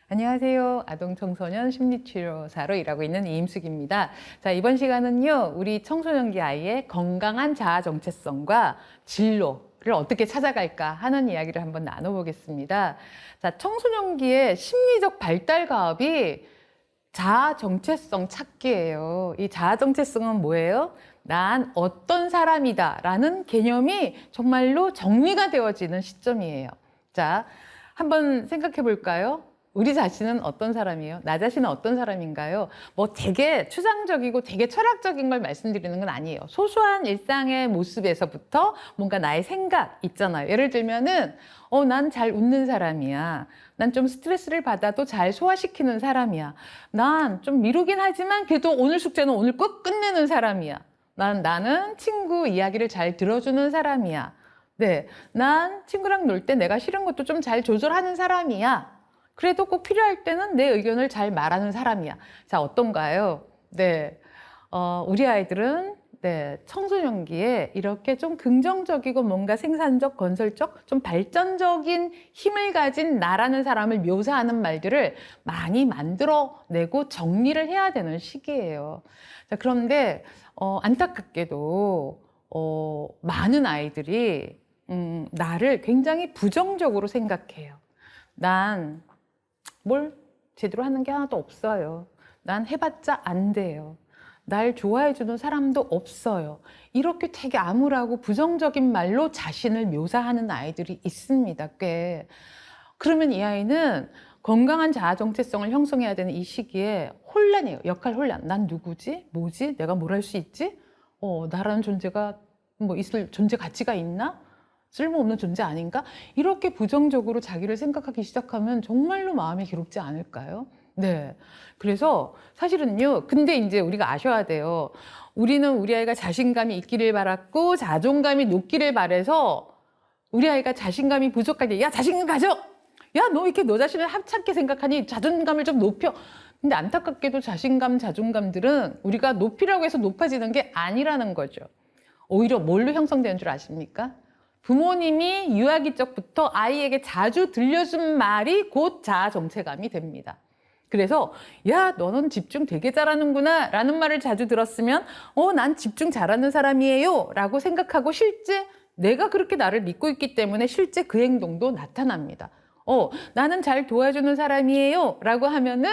안녕하세요. 아동청소년 심리치료사로 일하고 있는 이임숙입니다. 자, 이번 시간은요, 우리 청소년기 아이의 건강한 자아 정체성과 진로를 어떻게 찾아갈까 하는 이야기를 한번 나눠보겠습니다. 자, 청소년기의 심리적 발달 가업이 자아 정체성 찾기예요. 이 자아 정체성은 뭐예요? 난 어떤 사람이다 라는 개념이 정말로 정리가 되어지는 시점이에요. 자, 한번 생각해 볼까요? 우리 자신은 어떤 사람이에요? 나 자신은 어떤 사람인가요? 뭐 되게 추상적이고 되게 철학적인 걸 말씀드리는 건 아니에요. 소소한 일상의 모습에서부터 뭔가 나의 생각 있잖아요. 예를 들면은 난 잘 웃는 사람이야. 난 좀 스트레스를 받아도 잘 소화시키는 사람이야. 난 좀 미루긴 하지만 그래도 오늘 숙제는 오늘 꼭 끝내는 사람이야. 나는 친구 이야기를 잘 들어주는 사람이야. 네, 난 친구랑 놀 때 내가 싫은 것도 좀 잘 조절하는 사람이야. 그래도 꼭 필요할 때는 내 의견을 잘 말하는 사람이야. 자, 어떤가요? 네, 우리 아이들은 청소년기에 이렇게 좀 긍정적이고 뭔가 생산적, 건설적, 좀 발전적인 힘을 가진 나라는 사람을 묘사하는 말들을 많이 만들어내고 정리를 해야 되는 시기예요. 자, 그런데 안타깝게도 많은 아이들이 나를 굉장히 부정적으로 생각해요. 난 뭘 제대로 하는 게 하나도 없어요. 난 해봤자 안 돼요. 날 좋아해주는 사람도 없어요. 이렇게 되게 암울하고 부정적인 말로 자신을 묘사하는 아이들이 있습니다, 꽤. 그러면 이 아이는 건강한 자아 정체성을 형성해야 되는 이 시기에 혼란이에요. 역할 혼란. 난 누구지? 뭐지? 내가 뭘 할 수 있지? 나라는 존재가 뭐 있을 존재 가치가 있나? 쓸모없는 존재 아닌가? 이렇게 부정적으로 자기를 생각하기 시작하면 정말로 마음이 괴롭지 않을까요? 네. 그래서 사실은요, 근데 이제 우리가 아셔야 돼요. 우리는 우리 아이가 자신감이 있기를 바랐고, 자존감이 높기를 바래서 우리 아이가 자신감이 부족할 때, 야, 자신감 가져! 야, 너 이렇게 너 자신을 합찮게 생각하니 자존감을 좀 높여. 근데 안타깝게도 자신감, 자존감들은 우리가 높이라고 해서 높아지는 게 아니라는 거죠. 오히려 뭘로 형성되는 줄 아십니까? 부모님이 유아기 적부터 아이에게 자주 들려준 말이 곧 자아 정체감이 됩니다. 그래서 야, 너는 집중 되게 잘하는구나 라는 말을 자주 들었으면 난 집중 잘하는 사람이에요 라고 생각하고 실제 내가 그렇게 나를 믿고 있기 때문에 실제 그 행동도 나타납니다. 나는 잘 도와주는 사람이에요 라고 하면은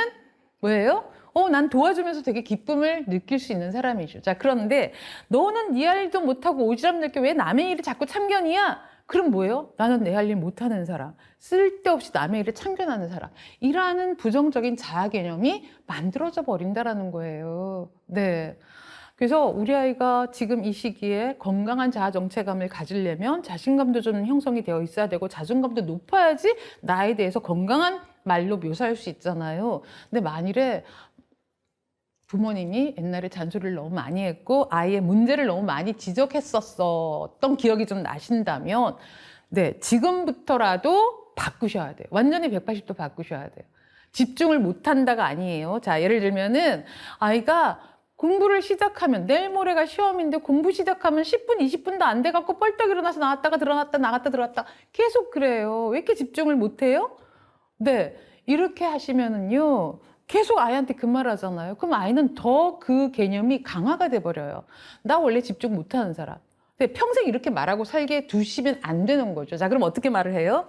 뭐예요? 난 도와주면서 되게 기쁨을 느낄 수 있는 사람이죠. 자, 그런데 너는 네 할 일도 못하고 오지랖 넓게 왜 남의 일을 자꾸 참견이야? 그럼 뭐예요? 나는 내 할 일 못하는 사람, 쓸데없이 남의 일을 참견하는 사람, 이라는 부정적인 자아 개념이 만들어져 버린다라는 거예요. 네. 그래서 우리 아이가 지금 이 시기에 건강한 자아 정체감을 가지려면 자신감도 좀 형성이 되어 있어야 되고 자존감도 높아야지 나에 대해서 건강한 말로 묘사할 수 있잖아요. 근데 만일에 부모님이 옛날에 잔소리를 너무 많이 했고 아이의 문제를 너무 많이 지적했었던 기억이 좀 나신다면 지금부터라도 바꾸셔야 돼요. 완전히 180도 바꾸셔야 돼요. 집중을 못한다가 아니에요. 자, 예를 들면은 아이가 공부를 시작하면 내일 모레가 시험인데 공부 시작하면 10분, 20분도 안 돼갖고 뻘떡 일어나서 나왔다가 들어갔다 나갔다 들어갔다 계속 그래요. 왜 이렇게 집중을 못해요? 네, 이렇게 하시면은요 계속 아이한테 그 말 하잖아요. 그럼 아이는 더 그 개념이 강화가 돼버려요. 나 원래 집중 못하는 사람. 근데 평생 이렇게 말하고 살게 두시면 안 되는 거죠. 자, 그럼 어떻게 말을 해요?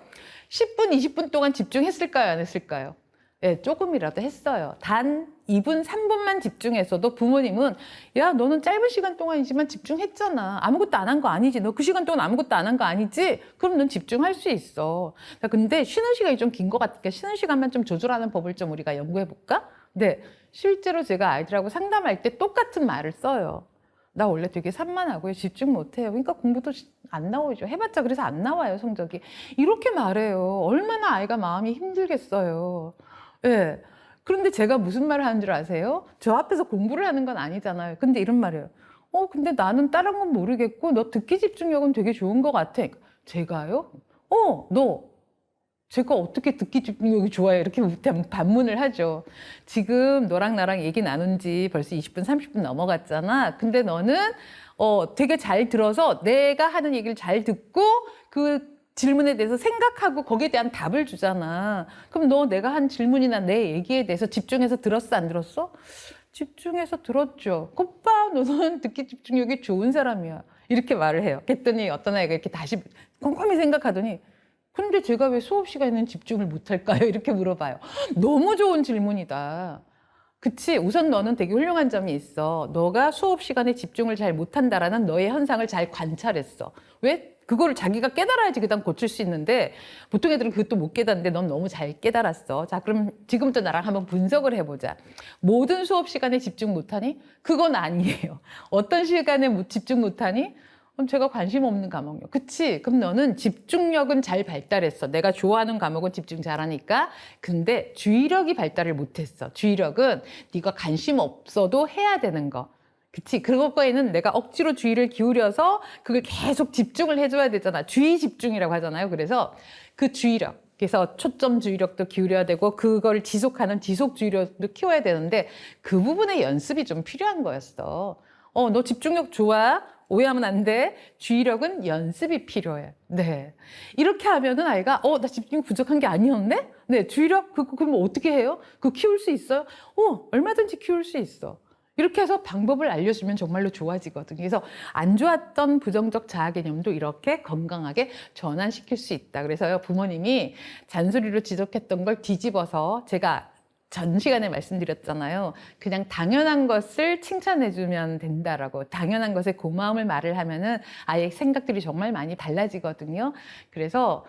10분, 20분 동안 집중했을까요? 안 했을까요? 네, 조금이라도 했어요. 단 2분, 3분만 집중했어도 부모님은 야, 너는 짧은 시간 동안이지만 집중했잖아. 아무것도 안 한 거 아니지. 너 그 시간 동안 아무것도 안 한 거 아니지? 그럼 넌 집중할 수 있어. 자, 근데 쉬는 시간이 좀 긴 것 같으니까 쉬는 시간만 좀 조절하는 법을 좀 우리가 연구해 볼까? 네, 실제로 제가 아이들하고 상담할 때 똑같은 말을 써요. 나 원래 되게 산만하고요. 집중 못해요. 그러니까 공부도 안 나오죠. 해봤자 그래서 안 나와요, 성적이. 이렇게 말해요. 얼마나 아이가 마음이 힘들겠어요. 예. 그런데 제가 무슨 말을 하는 줄 아세요? 저 앞에서 공부를 하는 건 아니잖아요. 근데 이런 말이에요. 근데 나는 다른 건 모르겠고, 너 듣기 집중력은 되게 좋은 것 같아. 제가요? 너 제가 어떻게 듣기 집중력이 좋아요? 이렇게 반문을 하죠. 지금 너랑 나랑 얘기 나눈 지 벌써 20분, 30분 넘어갔잖아. 근데 너는 되게 잘 들어서 내가 하는 얘기를 잘 듣고 그 질문에 대해서 생각하고 거기에 대한 답을 주잖아. 그럼 너 내가 한 질문이나 내 얘기에 대해서 집중해서 들었어, 안 들었어? 집중해서 들었죠. 오빠, 너는 듣기 집중력이 좋은 사람이야. 이렇게 말을 해요. 그랬더니 어떤 아이가 이렇게 다시 꼼꼼히 생각하더니 근데 제가 왜 수업 시간에는 집중을 못할까요? 이렇게 물어봐요. 너무 좋은 질문이다. 그치? 우선 너는 되게 훌륭한 점이 있어. 너가 수업 시간에 집중을 잘 못한다라는 너의 현상을 잘 관찰했어. 왜? 그거를 자기가 깨달아야지 그다음 고칠 수 있는데 보통 애들은 그것도 못 깨닫는데 넌 너무 잘 깨달았어. 자, 그럼 지금부터 나랑 한번 분석을 해보자. 모든 수업 시간에 집중 못하니? 그건 아니에요. 어떤 시간에 집중 못하니? 그럼 제가 관심 없는 과목이요. 그치? 그럼 너는 집중력은 잘 발달했어. 내가 좋아하는 과목은 집중 잘하니까. 근데 주의력이 발달을 못했어. 주의력은 네가 관심 없어도 해야 되는 거. 그치? 그거에는 내가 억지로 주의를 기울여서 그걸 계속 집중을 해줘야 되잖아. 주의 집중이라고 하잖아요. 그래서 그 주의력. 그래서 초점 주의력도 기울여야 되고 그걸 지속하는 지속 주의력도 키워야 되는데 그 부분의 연습이 좀 필요한 거였어. 너 집중력 좋아? 오해하면 안 돼. 주의력은 연습이 필요해. 네. 이렇게 하면은 아이가, 나 집중력 부족한 게 아니었네? 네. 주의력, 그럼 어떻게 해요? 그거 키울 수 있어요? 얼마든지 키울 수 있어. 이렇게 해서 방법을 알려주면 정말로 좋아지거든요. 그래서 안 좋았던 부정적 자아 개념도 이렇게 건강하게 전환시킬 수 있다. 그래서요, 부모님이 잔소리로 지적했던 걸 뒤집어서 제가 전 시간에 말씀드렸잖아요. 그냥 당연한 것을 칭찬해주면 된다라고. 당연한 것에 고마움을 말을 하면은 아이의 생각들이 정말 많이 달라지거든요. 그래서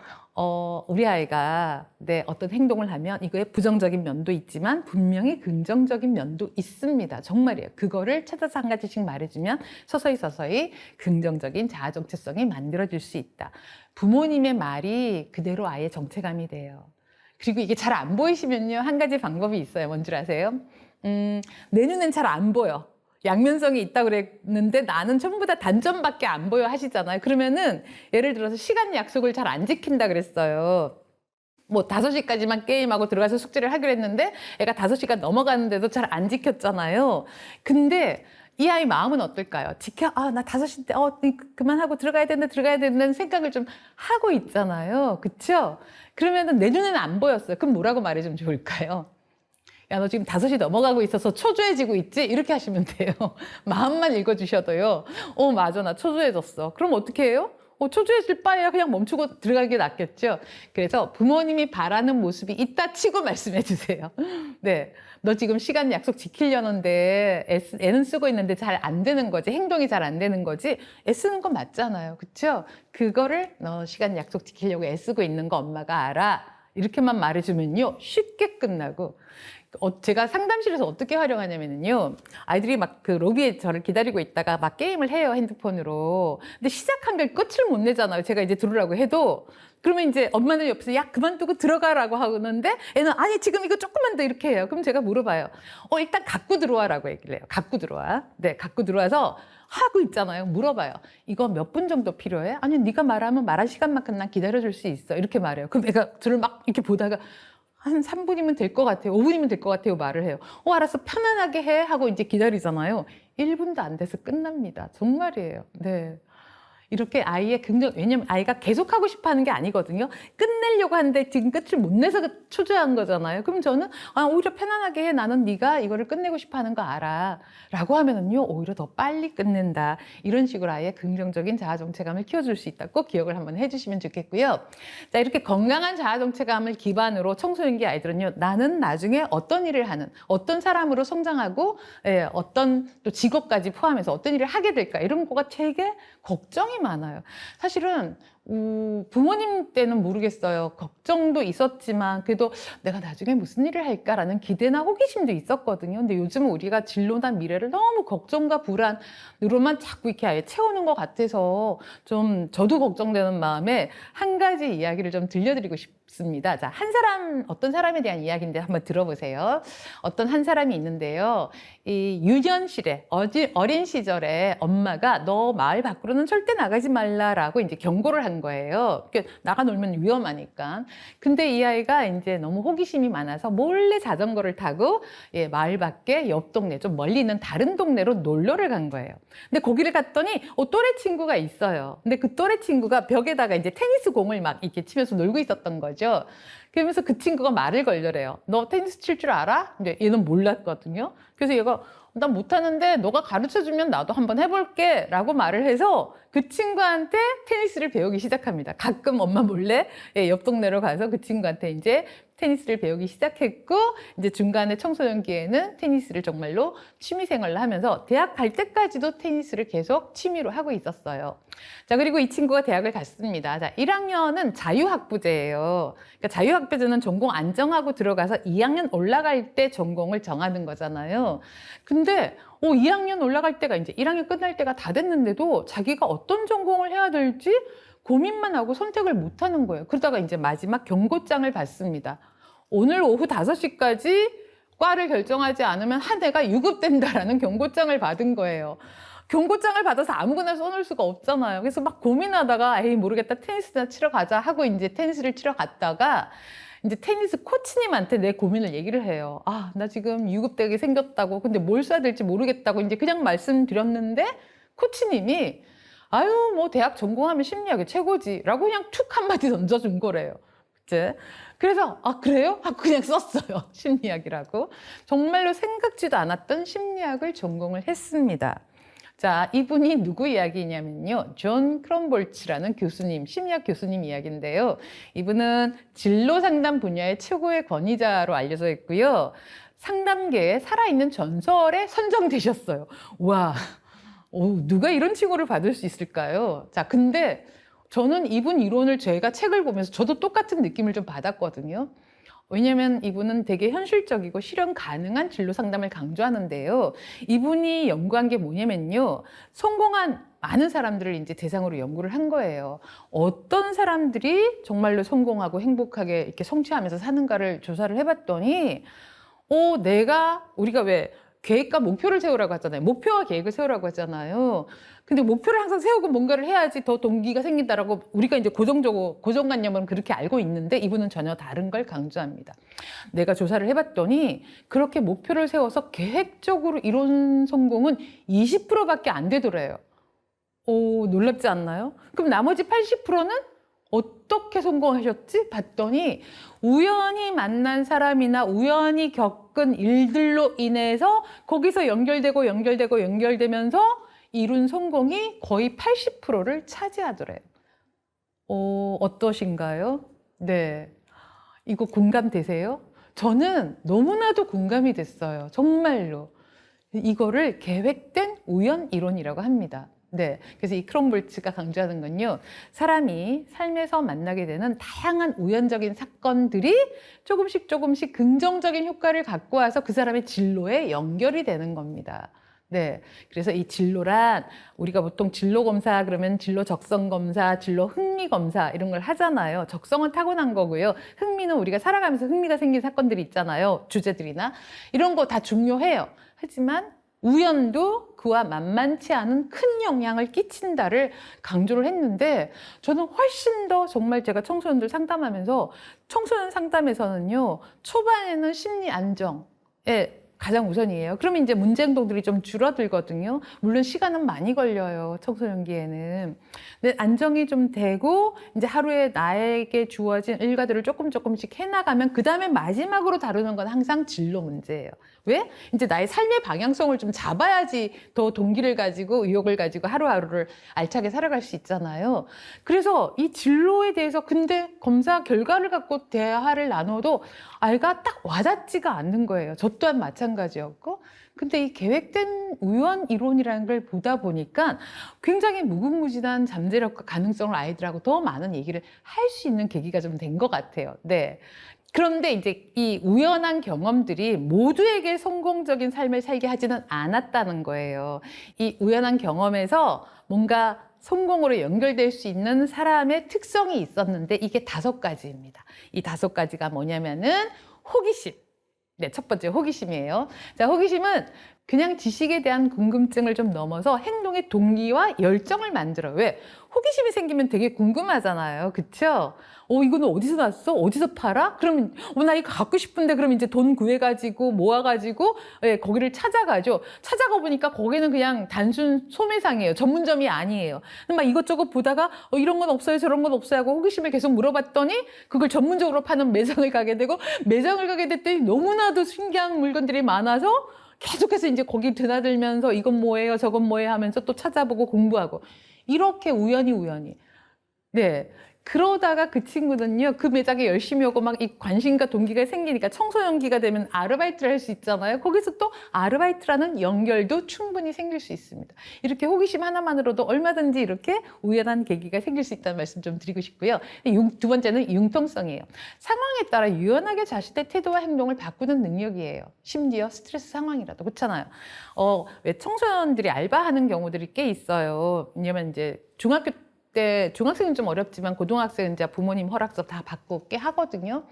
우리 아이가 어떤 행동을 하면 이거에 부정적인 면도 있지만 분명히 긍정적인 면도 있습니다. 정말이에요. 그거를 찾아서 한 가지씩 말해주면 서서히 긍정적인 자아 정체성이 만들어질 수 있다. 부모님의 말이 그대로 아이의 정체감이 돼요. 그리고 이게 잘 안 보이시면요. 한 가지 방법이 있어요. 뭔 줄 아세요? 내 눈엔 잘 안 보여. 양면성이 있다고 그랬는데 나는 전부 다 단점밖에 안 보여 하시잖아요. 그러면은 예를 들어서 시간 약속을 잘 안 지킨다 그랬어요. 뭐 5시까지만 게임하고 들어가서 숙제를 하기로 했는데 애가 5시간 넘어가는데도 잘 안 지켰잖아요. 근데 이 아이 마음은 어떨까요? 나 5시인데, 그만하고 들어가야 된다는 생각을 좀 하고 있잖아요. 그쵸? 그러면은 내 눈에는 안 보였어요. 그럼 뭐라고 말해주면 좋을까요? 야, 너 지금 5시 넘어가고 있어서 초조해지고 있지? 이렇게 하시면 돼요. 마음만 읽어주셔도요. 맞아. 나 초조해졌어. 그럼 어떻게 해요? 초조해질 바에야 그냥 멈추고 들어가는 게 낫겠죠. 그래서 부모님이 바라는 모습이 있다 치고 말씀해 주세요. 네. 너 지금 시간 약속 지키려는데 애는 쓰고 있는데 잘 안 되는 거지. 행동이 잘 안 되는 거지. 애쓰는 건 맞잖아요. 그렇죠? 그거를 너 시간 약속 지키려고 애쓰고 있는 거 엄마가 알아. 이렇게만 말해주면요. 쉽게 끝나고. 제가 상담실에서 어떻게 활용하냐면요. 아이들이 막 그 로비에 저를 기다리고 있다가 막 게임을 해요, 핸드폰으로. 근데 시작한 걸 끝을 못 내잖아요. 제가 이제 들으라고 해도. 그러면 이제 엄마는 옆에서 야, 그만두고 들어가라고 하는데 애는 아니, 지금 이거 조금만 더 이렇게 해요. 그럼 제가 물어봐요. 일단 갖고 들어와라고 얘기를 해요. 갖고 들어와. 네, 갖고 들어와서 하고 있잖아요. 물어봐요. 이거 몇 분 정도 필요해? 아니, 네가 말하면 말할 시간만큼 난 기다려줄 수 있어. 이렇게 말해요. 그럼 애가 저를 막 이렇게 보다가 한 3분이면 될 것 같아요. 5분이면 될 것 같아요. 말을 해요. 알았어. 편안하게 해. 하고 이제 기다리잖아요. 1분도 안 돼서 끝납니다. 정말이에요. 네. 이렇게 아이의 왜냐면 아이가 계속 하고 싶어 하는 게 아니거든요. 끝내려고 하는데 지금 끝을 못 내서 초조한 거잖아요. 그럼 저는 오히려 편안하게 해. 나는 네가 이거를 끝내고 싶어 하는 거 알아. 라고 하면은요, 오히려 더 빨리 끝낸다. 이런 식으로 아이의 긍정적인 자아 정체감을 키워줄 수 있다. 꼭 기억을 한번 해주시면 좋겠고요. 자, 이렇게 건강한 자아 정체감을 기반으로 청소년기 아이들은요, 나는 나중에 어떤 일을 하는, 어떤 사람으로 성장하고, 어떤 또 직업까지 포함해서 어떤 일을 하게 될까. 이런 거가 되게 걱정이 많아요. 사실은 부모님 때는 모르겠어요. 걱정도 있었지만 그래도 내가 나중에 무슨 일을 할까라는 기대나 호기심도 있었거든요. 근데 요즘은 우리가 진로나 미래를 너무 걱정과 불안으로만 자꾸 이렇게 아예 채우는 것 같아서 좀 저도 걱정되는 마음에 한 가지 이야기를 좀 들려드리고 습니다. 자, 어떤 사람에 대한 이야기인데 한번 들어보세요. 어떤 한 사람이 있는데요. 이 유년실에, 어린 시절에 엄마가 너 마을 밖으로는 절대 나가지 말라라고 이제 경고를 한 거예요. 나가 놀면 위험하니까. 근데 이 아이가 이제 너무 호기심이 많아서 몰래 자전거를 타고 마을 밖에 옆 동네, 좀 멀리 있는 다른 동네로 놀러를 간 거예요. 근데 거기를 갔더니 또래 친구가 있어요. 근데 그 또래 친구가 벽에다가 이제 테니스 공을 막 이렇게 치면서 놀고 있었던 거죠. 그러면서 그 친구가 말을 걸더래요. 너 테니스 칠 줄 알아? 근데 얘는 몰랐거든요. 그래서 얘가 난 못하는데 너가 가르쳐주면 나도 한번 해볼게 라고 말을 해서 그 친구한테 테니스를 배우기 시작합니다. 가끔 엄마 몰래 옆 동네로 가서 그 친구한테 이제 테니스를 배우기 시작했고, 이제 중간에 청소년기에는 테니스를 정말로 취미생활로 하면서 대학 갈 때까지도 테니스를 계속 취미로 하고 있었어요. 자, 그리고 이 친구가 대학을 갔습니다. 자, 1학년은 자유학부제예요. 그러니까 자유학부제는 전공 안 정하고 들어가서 2학년 올라갈 때 전공을 정하는 거잖아요. 근데 2학년 올라갈 때가 이제 1학년 끝날 때가 다 됐는데도 자기가 어떤 전공을 해야 될지 고민만 하고 선택을 못 하는 거예요. 그러다가 이제 마지막 경고장을 받습니다. 오늘 오후 5시까지 과를 결정하지 않으면 한 해가 유급된다라는 경고장을 받은 거예요. 경고장을 받아서 아무거나 써놓을 수가 없잖아요. 그래서 막 고민하다가 에이 모르겠다 테니스나 치러 가자 하고 이제 테니스를 치러 갔다가 이제 테니스 코치님한테 내 고민을 얘기를 해요. 아, 나 지금 유급되게 생겼다고. 근데 뭘 써야 될지 모르겠다고 이제 그냥 말씀드렸는데 코치님이 아유, 뭐 대학 전공하면 심리학이 최고지 라고 그냥 툭 한마디 던져준 거래요. 그치? 그래서 아, 그래요? 하고 그냥 썼어요. 심리학이라고. 정말로 생각지도 않았던 심리학을 전공을 했습니다. 자, 이분이 누구 이야기냐면요. 존 크롬볼츠라는 교수님, 심리학 교수님 이야기인데요. 이분은 진로 상담 분야의 최고의 권위자로 알려져 있고요. 상담계에 살아있는 전설에 선정되셨어요. 와, 누가 이런 칭호를 받을 수 있을까요? 자, 근데 저는 이분 이론을 제가 책을 보면서 저도 똑같은 느낌을 좀 받았거든요. 왜냐하면 이분은 되게 현실적이고 실현 가능한 진로 상담을 강조하는데요. 이분이 연구한 게 뭐냐면요. 성공한 많은 사람들을 이제 대상으로 연구를 한 거예요. 어떤 사람들이 정말로 성공하고 행복하게 이렇게 성취하면서 사는가를 조사를 해봤더니, 우리가 왜 계획과 목표를 세우라고 하잖아요. 목표와 계획을 세우라고 하잖아요. 근데 목표를 항상 세우고 뭔가를 해야지 더 동기가 생긴다라고 우리가 이제 고정관념은 그렇게 알고 있는데 이분은 전혀 다른 걸 강조합니다. 내가 조사를 해봤더니 그렇게 목표를 세워서 계획적으로 이룬 성공은 20%밖에 안 되더래요. 놀랍지 않나요? 그럼 나머지 80%는 어떻게 성공하셨지? 봤더니 우연히 만난 사람이나 우연히 겪은 일들로 인해서 거기서 연결되면서 이룬 성공이 거의 80%를 차지하더래요. 어떠신가요? 네. 이거 공감되세요? 저는 너무나도 공감이 됐어요. 정말로. 이거를 계획된 우연 이론이라고 합니다. 네. 그래서 이 크롬볼츠가 강조하는 건요, 사람이 삶에서 만나게 되는 다양한 우연적인 사건들이 조금씩 긍정적인 효과를 갖고 와서 그 사람의 진로에 연결이 되는 겁니다. 네. 그래서 이 진로란 우리가 보통 진로 검사 그러면 진로 적성 검사, 진로 흥미 검사 이런 걸 하잖아요. 적성은 타고난 거고요. 흥미는 우리가 살아가면서 흥미가 생긴 사건들이 있잖아요. 주제들이나 이런 거 다 중요해요. 하지만 우연도 그와 만만치 않은 큰 영향을 끼친다를 강조를 했는데 저는 훨씬 더 정말 제가 청소년들 상담하면서 청소년 상담에서는요. 초반에는 심리 안정에 가장 우선이에요. 그러면 이제 문제 행동들이 좀 줄어들거든요. 물론 시간은 많이 걸려요. 청소년기에는. 근데 안정이 좀 되고 이제 하루에 나에게 주어진 일과들을 조금씩 해나가면 그 다음에 마지막으로 다루는 건 항상 진로 문제예요. 왜? 이제 나의 삶의 방향성을 좀 잡아야지 더 동기를 가지고 의욕을 가지고 하루하루를 알차게 살아갈 수 있잖아요. 그래서 이 진로에 대해서 근데 검사 결과를 갖고 대화를 나눠도 아이가 딱 와닿지가 않는 거예요. 저 또한 마찬가지였고. 근데 이 계획된 우연 이론이라는 걸 보다 보니까 굉장히 무궁무진한 잠재력과 가능성을 아이들하고 더 많은 얘기를 할 수 있는 계기가 좀 된 것 같아요. 네. 그런데 이제 이 우연한 경험들이 모두에게 성공적인 삶을 살게 하지는 않았다는 거예요. 이 우연한 경험에서 뭔가 성공으로 연결될 수 있는 사람의 특성이 있었는데 이게 5가지입니다. 이 5가지가 뭐냐면은 호기심. 네, 첫 번째 호기심이에요. 자, 호기심은 그냥 지식에 대한 궁금증을 좀 넘어서 행동의 동기와 열정을 만들어요. 왜? 호기심이 생기면 되게 궁금하잖아요. 그쵸? 이거는 어디서 났어? 어디서 팔아? 그러면, 나 이거 갖고 싶은데, 그럼 이제 돈 구해가지고, 모아가지고, 예, 거기를 찾아가죠. 찾아가 보니까 거기는 그냥 단순 소매상이에요. 전문점이 아니에요. 막 이것저것 보다가, 이런 건 없어요, 저런 건 없어요 하고 호기심에 계속 물어봤더니, 그걸 전문적으로 파는 매장을 가게 되고, 매장을 가게 됐더니 너무나도 신기한 물건들이 많아서, 계속해서 이제 거기 드나들면서 이건 뭐예요, 저건 뭐예요 하면서 또 찾아보고 공부하고. 이렇게 우연히. 네. 그러다가 그 친구는요, 그 매장에 열심히 오고 막 이 관심과 동기가 생기니까 청소년기가 되면 아르바이트를 할 수 있잖아요. 거기서 또 아르바이트라는 연결도 충분히 생길 수 있습니다. 이렇게 호기심 하나만으로도 얼마든지 이렇게 우연한 계기가 생길 수 있다는 말씀 좀 드리고 싶고요. 두 번째는 융통성이에요. 상황에 따라 유연하게 자신의 태도와 행동을 바꾸는 능력이에요. 심지어 스트레스 상황이라도. 그렇잖아요. 왜 청소년들이 알바하는 경우들이 꽤 있어요. 왜냐면 이제 중학교 때 중학생은 좀 어렵지만 고등학생은 이제 부모님 허락서 다 받고 꽤 하거든요.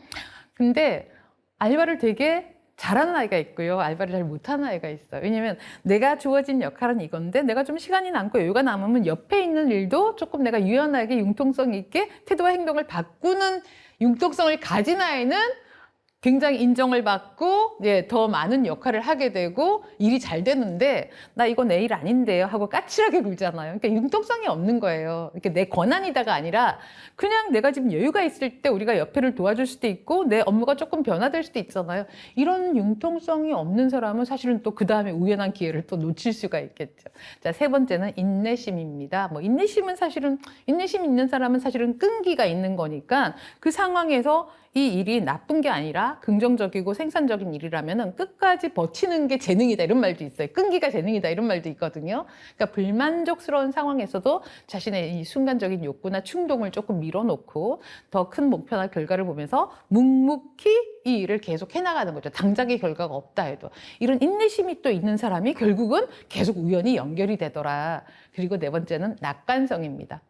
근데 알바를 되게 잘하는 아이가 있고요. 알바를 잘 못하는 아이가 있어요. 왜냐면 내가 주어진 역할은 이건데 내가 좀 시간이 남고 여유가 남으면 옆에 있는 일도 조금 내가 유연하게 융통성 있게 태도와 행동을 바꾸는 융통성을 가진 아이는 굉장히 인정을 받고 더 많은 역할을 하게 되고 일이 잘 되는데 나 이거 내 일 아닌데요 하고 까칠하게 굴잖아요. 그러니까 융통성이 없는 거예요. 이렇게 내 권한이다가 아니라 그냥 내가 지금 여유가 있을 때 우리가 옆에를 도와줄 수도 있고 내 업무가 조금 변화될 수도 있잖아요. 이런 융통성이 없는 사람은 사실은 또 그 다음에 우연한 기회를 또 놓칠 수가 있겠죠. 자, 3번째는 인내심입니다. 인내심은 사실은 인내심 있는 사람은 사실은 끈기가 있는 거니까 그 상황에서 이 일이 나쁜 게 아니라 긍정적이고 생산적인 일이라면 끝까지 버티는 게 재능이다 이런 말도 있어요. 끈기가 재능이다 이런 말도 있거든요. 그러니까 불만족스러운 상황에서도 자신의 이 순간적인 욕구나 충동을 조금 밀어놓고 더 큰 목표나 결과를 보면서 묵묵히 이 일을 계속 해나가는 거죠. 당장의 결과가 없다 해도. 이런 인내심이 또 있는 사람이 결국은 계속 우연히 연결이 되더라. 그리고 4번째는 낙관성입니다.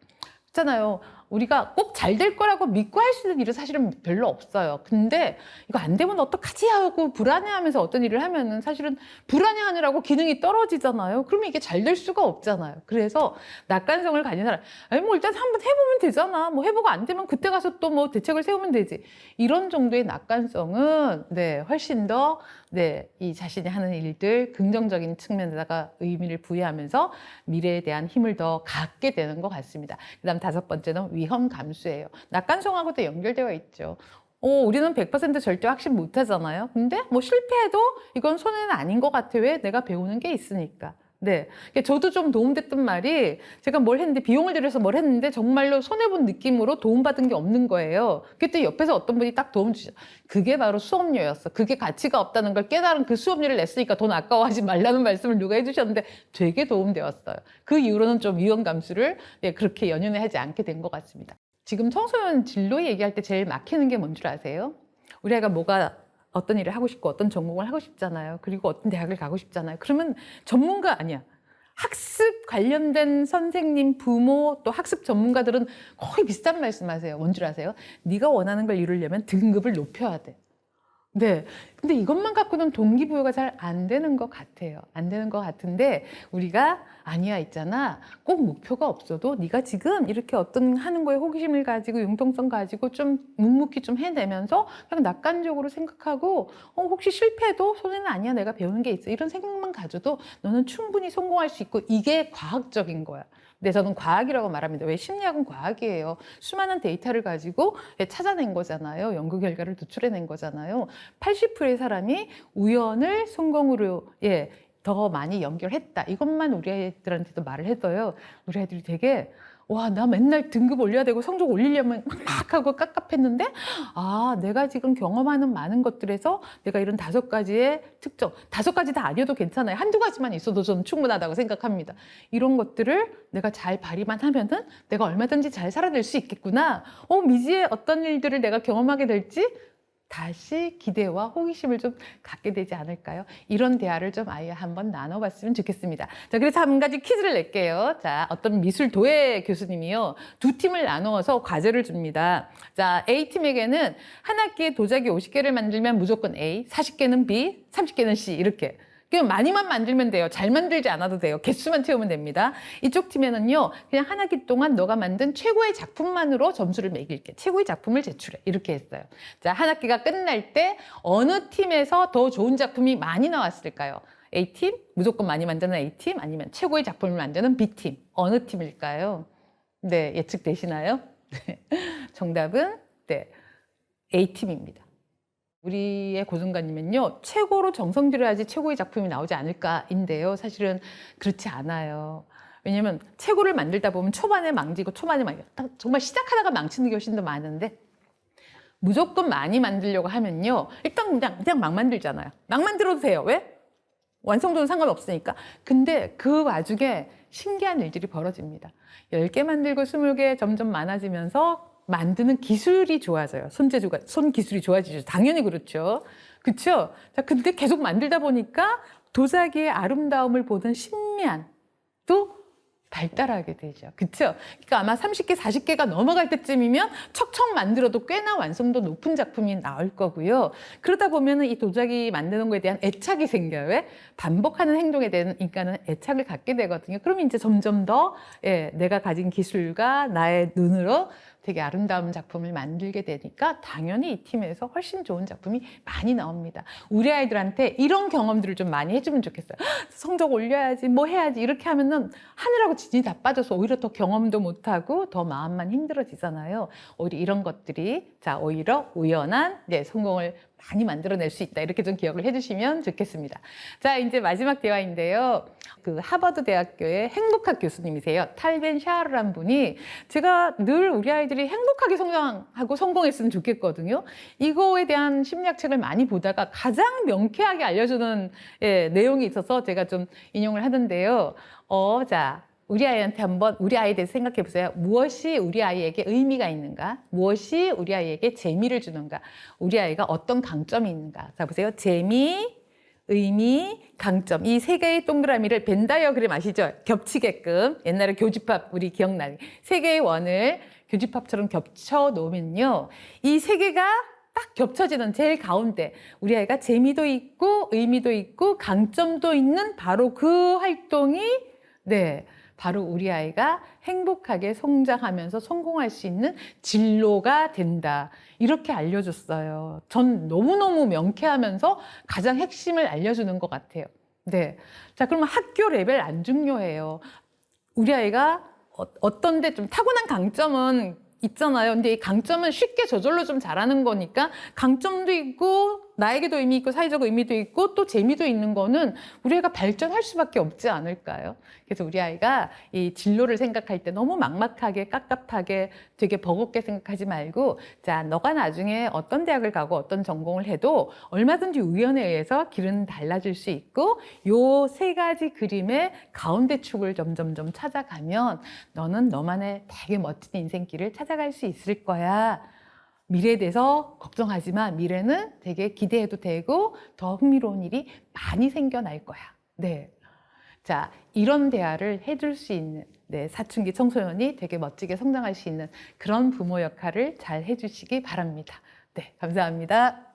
있잖아요. 우리가 꼭 잘 될 거라고 믿고 할 수 있는 일은 사실은 별로 없어요. 근데 이거 안 되면 어떡하지 하고 불안해하면서 어떤 일을 하면은 사실은 불안해하느라고 기능이 떨어지잖아요. 그러면 이게 잘 될 수가 없잖아요. 그래서 낙관성을 가진 사람, 일단 한번 해보면 되잖아. 해보고 안 되면 그때 가서 또 대책을 세우면 되지. 이런 정도의 낙관성은 훨씬 더 이 자신이 하는 일들 긍정적인 측면에다가 의미를 부여하면서 미래에 대한 힘을 더 갖게 되는 것 같습니다. 그다음 5번째는 위험 감수예요. 낙관성하고도 연결되어 있죠. 우리는 100% 절대 확신 못 하잖아요. 근데 실패해도 이건 손해는 아닌 것 같아. 왜? 내가 배우는 게 있으니까. 저도 좀 도움됐던 말이 제가 뭘 했는데 비용을 들여서 뭘 했는데 정말로 손해본 느낌으로 도움받은 게 없는 거예요. 그때 옆에서 어떤 분이 딱 도움 주죠. 그게 바로 수업료였어. 그게 가치가 없다는 걸 깨달은 그 수업료를 냈으니까 돈 아까워하지 말라는 말씀을 누가 해주셨는데 되게 도움되었어요. 그 이후로는 좀 위험 감수를 그렇게 연연해 하지 않게 된 것 같습니다. 지금 청소년 진로 얘기할 때 제일 막히는 게 뭔 줄 아세요? 우리 애가 어떤 일을 하고 싶고 어떤 전공을 하고 싶잖아요. 그리고 어떤 대학을 가고 싶잖아요. 그러면 전문가 아니야. 학습 관련된 선생님, 부모, 또 학습 전문가들은 거의 비슷한 말씀하세요. 뭔 줄 아세요? 네가 원하는 걸 이루려면 등급을 높여야 돼. 근데 이것만 갖고는 동기부여가 잘 안 되는 것 같아요. 안 되는 것 같은데 우리가 아니야 있잖아. 꼭 목표가 없어도 네가 지금 이렇게 어떤 하는 거에 호기심을 가지고 융통성 가지고 좀 묵묵히 좀 해내면서 그냥 낙관적으로 생각하고 혹시 실패해도 손해는 아니야. 내가 배우는 게 있어. 이런 생각만 가져도 너는 충분히 성공할 수 있고 이게 과학적인 거야. 근데 저는 과학이라고 말합니다. 왜 심리학은 과학이에요. 수많은 데이터를 가지고 찾아낸 거잖아요. 연구 결과를 도출해낸 거잖아요. 80%의 사람이 우연을 성공으로 더 많이 연결했다. 이것만 우리 애들한테도 말을 해도요. 우리 애들이 되게 나 맨날 등급 올려야 되고 성적 올리려면 막 하고 깝깝했는데 내가 지금 경험하는 많은 것들에서 내가 이런 5가지의 특정, 5가지 다 아니어도 괜찮아요. 한두 가지만 있어도 저는 충분하다고 생각합니다. 이런 것들을 내가 잘 발휘만 하면은 내가 얼마든지 잘 살아낼 수 있겠구나. 미지의 어떤 일들을 내가 경험하게 될지 다시 기대와 호기심을 좀 갖게 되지 않을까요? 이런 대화를 좀 아이와 한번 나눠봤으면 좋겠습니다. 자, 그래서 한 가지 퀴즈를 낼게요. 자, 어떤 미술도예 교수님이요. 두 팀을 나누어서 과제를 줍니다. 자, A팀에게는 한 학기에 도자기 50개를 만들면 무조건 A, 40개는 B, 30개는 C 이렇게. 그냥 많이만 만들면 돼요. 잘 만들지 않아도 돼요. 개수만 채우면 됩니다. 이쪽 팀에는요, 그냥 한 학기 동안 너가 만든 최고의 작품만으로 점수를 매길게. 최고의 작품을 제출해. 이렇게 했어요. 자, 한 학기가 끝날 때 어느 팀에서 더 좋은 작품이 많이 나왔을까요? A팀, 무조건 많이 만드는 A팀, 아니면 최고의 작품을 만드는 B팀. 어느 팀일까요? 네, 예측되시나요? 네. 정답은 네, A팀입니다. 우리의 고정관념은요, 최고로 정성 들여야지 최고의 작품이 나오지 않을까인데요. 사실은 그렇지 않아요. 왜냐면 최고를 만들다 보면 초반에 망지고 정말 시작하다가 망치는 게 훨씬 더 많은데, 무조건 많이 만들려고 하면요, 일단 그냥 막 만들잖아요. 막 만들어도 돼요. 왜? 완성도는 상관없으니까. 근데 그 와중에 신기한 일들이 벌어집니다. 10개 만들고 20개 점점 많아지면서 만드는 기술이 좋아져요. 손 기술이 좋아지죠. 당연히 그렇죠. 그렇죠? 자, 근데 계속 만들다 보니까 도자기의 아름다움을 보던 신미안도 발달하게 되죠. 그렇죠? 그러니까 아마 30개, 40개가 넘어갈 때쯤이면 척척 만들어도 꽤나 완성도 높은 작품이 나올 거고요. 그러다 보면은 이 도자기 만드는 거에 대한 애착이 생겨요. 왜? 반복하는 행동에 대한 인간은 애착을 갖게 되거든요. 그러면 이제 점점 더 내가 가진 기술과 나의 눈으로 되게 아름다운 작품을 만들게 되니까 당연히 이 팀에서 훨씬 좋은 작품이 많이 나옵니다. 우리 아이들한테 이런 경험들을 좀 많이 해주면 좋겠어요. 성적 올려야지, 뭐 해야지 이렇게 하면은 하느라고 진이 다 빠져서 오히려 더 경험도 못하고 더 마음만 힘들어지잖아요. 오히려 이런 것들이 오히려 우연한 성공을 많이 만들어낼 수 있다. 이렇게 좀 기억을 해주시면 좋겠습니다. 자, 이제 마지막 대화인데요. 그 하버드 대학교의 행복학 교수님이세요. 탈벤 샤르란 분이, 제가 늘 우리 아이들이 행복하게 성장하고 성공했으면 좋겠거든요. 이거에 대한 심리학 책을 많이 보다가 가장 명쾌하게 알려주는 내용이 있어서 제가 좀 인용을 하는데요. 자, 우리 아이한테 한번 우리 아이에 대해서 생각해 보세요. 무엇이 우리 아이에게 의미가 있는가? 무엇이 우리 아이에게 재미를 주는가? 우리 아이가 어떤 강점이 있는가? 자, 보세요. 재미, 의미, 강점. 이 세 개의 동그라미를 벤 다이어그램 아시죠? 겹치게끔. 옛날에 교집합 우리 기억나게. 세 개의 원을 교집합처럼 겹쳐 놓으면요. 이 세 개가 딱 겹쳐지는 제일 가운데 우리 아이가 재미도 있고 의미도 있고 강점도 있는 바로 그 활동이 바로 우리 아이가 행복하게 성장하면서 성공할 수 있는 진로가 된다. 이렇게 알려줬어요. 전 너무너무 명쾌하면서 가장 핵심을 알려주는 것 같아요. 네. 자, 그러면 학교 레벨 안 중요해요. 우리 아이가 어떤데 좀 타고난 강점은 있잖아요. 근데 이 강점은 쉽게 저절로 좀 잘하는 거니까 강점도 있고 나에게도 의미 있고 사회적 의미도 있고 또 재미도 있는 거는 우리 아이가 발전할 수밖에 없지 않을까요? 그래서 우리 아이가 이 진로를 생각할 때 너무 막막하게 깝깝하게 되게 버겁게 생각하지 말고, 자, 너가 나중에 어떤 대학을 가고 어떤 전공을 해도 얼마든지 우연에 의해서 길은 달라질 수 있고 요 세 가지 그림의 가운데 축을 점점점 찾아가면 너는 너만의 되게 멋진 인생길을 찾아갈 수 있을 거야. 미래에 대해서 걱정하지 마. 미래는 되게 기대해도 되고 더 흥미로운 일이 많이 생겨날 거야. 네. 자, 이런 대화를 해줄 수 있는 사춘기 청소년이 되게 멋지게 성장할 수 있는 그런 부모 역할을 잘 해주시기 바랍니다. 네, 감사합니다.